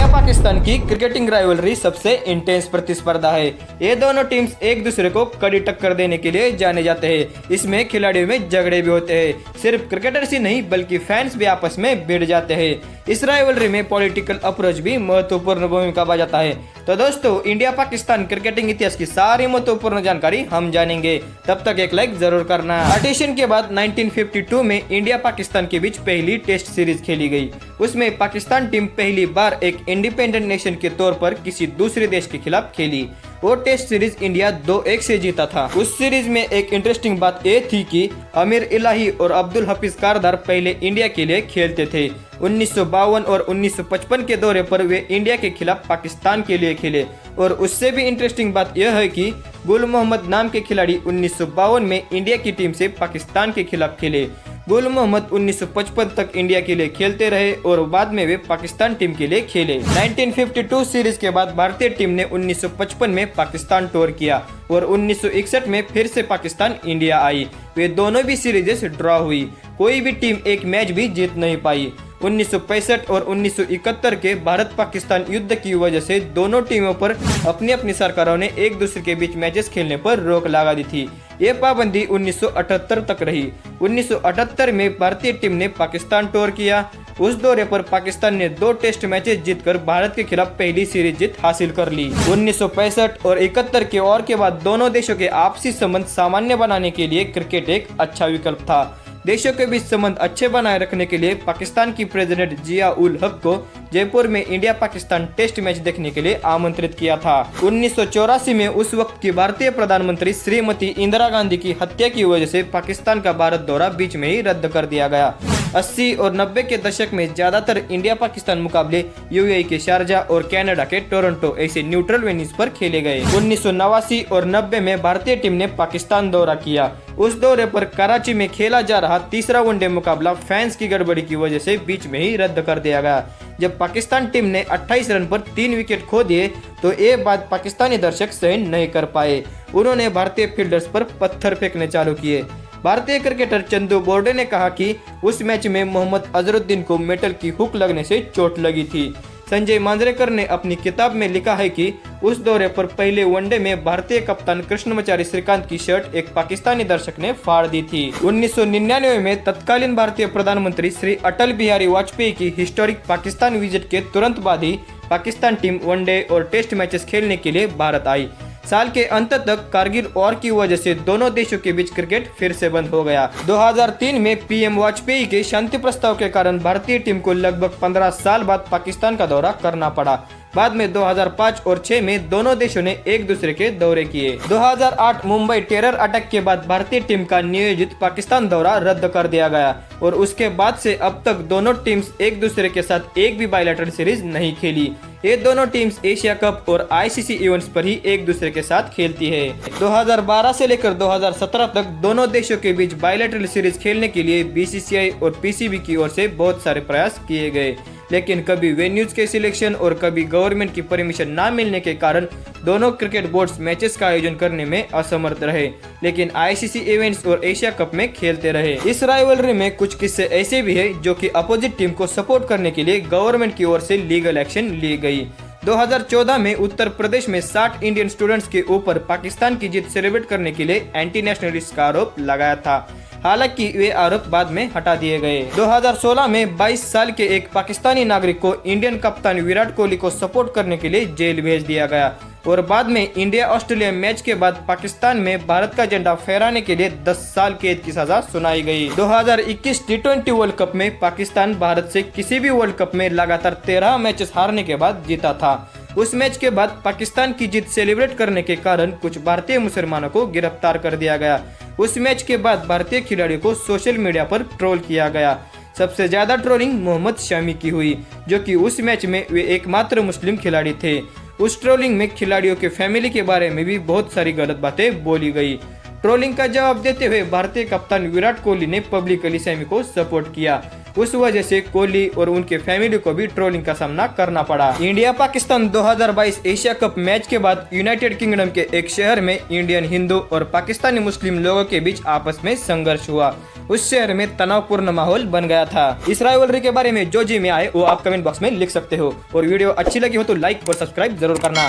India Pakistan की cricketing rivalry सबसे intense प्रतिस्पर्धा है। ये दोनों टीम्स एक दूसरे को कड़ी टक्कर देने के लिए जाने जाते हैं। इसमें खिलाड़ियों में झगड़े भी होते हैं। सिर्फ क्रिकेटर्स ही नहीं बल्कि फैंस भी आपस में भिड़ जाते हैं। इस राइवलरी में पॉलिटिकल अप्रोच भी महत्वपूर्ण भूमिका बजाता है। तो दोस्तों, इंडिया पाकिस्तान क्रिकेटिंग इतिहास की सारी महत्वपूर्ण जानकारी हम जानेंगे। तब तक एक लाइक जरूर करना। पार्टीशन के बाद 1952 में इंडिया पाकिस्तान के बीच पहली टेस्ट सीरीज खेली गई। उसमें पाकिस्तान टीम पहली बार एक इंडिपेंडेंट नेशन के तौर पर किसी दूसरे देश के खिलाफ खेली। वो टेस्ट सीरीज इंडिया 2-1 से जीता था। उस सीरीज में एक इंटरेस्टिंग बात ये थी कि आमिर इलाही और अब्दुल हफीज कारदार पहले इंडिया के लिए खेलते थे। 1952 और 1955 के दौरे पर वे इंडिया के खिलाफ पाकिस्तान के लिए खेले। और उससे भी इंटरेस्टिंग बात यह है कि गुल मोहम्मद नाम के खिलाड़ी 1952 में इंडिया की टीम से पाकिस्तान के खिलाफ खेले। गुल मोहम्मद 1955 तक इंडिया के लिए खेलते रहे और बाद में वे पाकिस्तान टीम के लिए खेले। 1952 सीरीज के बाद भारतीय टीम ने 1955 में पाकिस्तान टूर किया और 1961 में फिर से पाकिस्तान इंडिया आई। वे दोनों भी सीरीजेस ड्रॉ हुई। कोई भी टीम एक मैच भी जीत नहीं पाई। 1965 और 1971 के भारत पाकिस्तान युद्ध की वजह से दोनों टीमों पर अपनी अपनी सरकारों ने एक दूसरे के बीच मैचेस खेलने पर रोक लगा दी थी। ये पाबंदी 1978 तक रही। 1978 में भारतीय टीम ने पाकिस्तान टूर किया। उस दौरे पर पाकिस्तान ने 2 टेस्ट मैचेस जीतकर भारत के खिलाफ पहली सीरीज जीत हासिल कर ली। 1965 और 71 के वॉर के बाद दोनों देशों के आपसी संबंध सामान्य बनाने के लिए क्रिकेट एक अच्छा विकल्प था। देशों के बीच संबंध अच्छे बनाए रखने के लिए पाकिस्तान की प्रेसिडेंट जिया उल हक को जयपुर में इंडिया पाकिस्तान टेस्ट मैच देखने के लिए आमंत्रित किया था। 1984 में उस वक्त की भारतीय प्रधानमंत्री श्रीमती इंदिरा गांधी की हत्या की वजह से पाकिस्तान का भारत दौरा बीच में ही रद्द कर दिया गया। 80 और 90 के दशक में ज्यादातर इंडिया पाकिस्तान मुकाबले यूएई के शारजा और कनाडा के टोरंटो ऐसे न्यूट्रल वेन्यूज पर खेले गए। 1989 और 90 में भारतीय टीम ने पाकिस्तान दौरा किया। उस दौरे पर कराची में खेला जा रहा तीसरा वनडे मुकाबला फैंस की गड़बड़ी की वजह से बीच में ही रद्द कर दिया गया। जब पाकिस्तान टीम ने 28 रन पर 3 विकेट खो दिए तो ये बात पाकिस्तानी दर्शक सहन नहीं कर पाए। उन्होंने भारतीय फील्डर्स पर पत्थर फेंकने चालू किए। भारतीय क्रिकेटर चंदू बोर्डे ने कहा कि उस मैच में मोहम्मद अजरुद्दीन को मेटल की हुक लगने से चोट लगी थी। संजय मांजरेकर ने अपनी किताब में लिखा है कि उस दौरे पर पहले वनडे में भारतीय कप्तान कृष्णमचारी श्रीकांत की शर्ट एक पाकिस्तानी दर्शक ने फाड़ दी थी। 1999 में तत्कालीन भारतीय प्रधानमंत्री श्री अटल बिहारी वाजपेयी की हिस्टोरिक पाकिस्तान विजिट के तुरंत बाद ही पाकिस्तान टीम वनडे और टेस्ट मैचेस खेलने के लिए भारत आई। साल के अंत तक कारगिल वॉर की वजह से दोनों देशों के बीच क्रिकेट फिर से बंद हो गया। 2003 में पीएम वाजपेयी के शांति प्रस्ताव के कारण भारतीय टीम को लगभग 15 साल बाद पाकिस्तान का दौरा करना पड़ा। बाद में 2005 और 6 में दोनों देशों ने एक दूसरे के दौरे किए। 2008 मुंबई टेरर अटैक के बाद भारतीय टीम का नियोजित पाकिस्तान दौरा रद्द कर दिया गया और उसके बाद से अब तक दोनों टीम्स एक दूसरे के साथ एक भी बायलैटरल सीरीज नहीं खेली। ये दोनों टीम्स एशिया कप और आईसीसी इवेंट्स पर ही एक दूसरे के साथ खेलती है। 2012 से लेकर 2017 तक दोनों देशों के बीच बायलैटरल सीरीज खेलने के लिए बीसीसीआई और पीसीबी की ओर से बहुत सारे प्रयास किए गए, लेकिन कभी वेन्यूज के सिलेक्शन और कभी गवर्नमेंट की परमिशन ना मिलने के कारण दोनों क्रिकेट बोर्ड्स मैचेस का आयोजन करने में असमर्थ रहे, लेकिन आईसीसी इवेंट्स और एशिया कप में खेलते रहे। इस राइवलरी में कुछ किस्से ऐसे भी है जो कि अपोजिट टीम को सपोर्ट करने के लिए गवर्नमेंट की ओर से लीगल एक्शन ली गई। 2014 में उत्तर प्रदेश में 60 इंडियन स्टूडेंट्स के ऊपर पाकिस्तान की जीत सेलिब्रेट करने के लिए एंटी नेशनलिस्ट का आरोप लगाया था। हालांकि वे आरोप बाद में हटा दिए गए। 2016 में 22 साल के एक पाकिस्तानी नागरिक को इंडियन कप्तान विराट कोहली को सपोर्ट करने के लिए जेल भेज दिया गया और बाद में इंडिया ऑस्ट्रेलिया मैच के बाद पाकिस्तान में भारत का झंडा फहराने के लिए 10 साल कैद की सजा सुनाई गई। 2021 टी20 वर्ल्ड कप में पाकिस्तान भारत से किसी भी वर्ल्ड कप में लगातार 13 मैचेस हारने के बाद जीता था। उस मैच के बाद पाकिस्तान की जीत सेलिब्रेट करने के कारण कुछ भारतीय मुसलमानों को गिरफ्तार कर दिया गया। उस मैच के बाद भारतीय खिलाड़ियों को सोशल मीडिया पर ट्रोल किया गया। सबसे ज्यादा ट्रोलिंग मोहम्मद शामी की हुई, जो कि उस मैच में वे एकमात्र मुस्लिम खिलाड़ी थे। उस ट्रोलिंग में खिलाड़ियों के फैमिली के बारे में भी बहुत सारी गलत बातें बोली गई। ट्रोलिंग का जवाब देते हुए भारतीय कप्तान विराट कोहली ने पब्लिकली शामी को सपोर्ट किया। उस वजह से कोहली और उनके फैमिली को भी ट्रोलिंग का सामना करना पड़ा। India Pakistan 2022 Asia cup match के बाद यूनाइटेड किंगडम के एक शहर में इंडियन हिंदू और पाकिस्तानी मुस्लिम लोगों के बीच आपस में संघर्ष हुआ। उस शहर में तनावपूर्ण माहौल बन गया था। इस राइवलरी के बारे में जो जी में आए वो आप कमेंट बॉक्स में लिख सकते हो और वीडियो अच्छी लगी हो तो लाइक और सब्सक्राइब जरूर करना।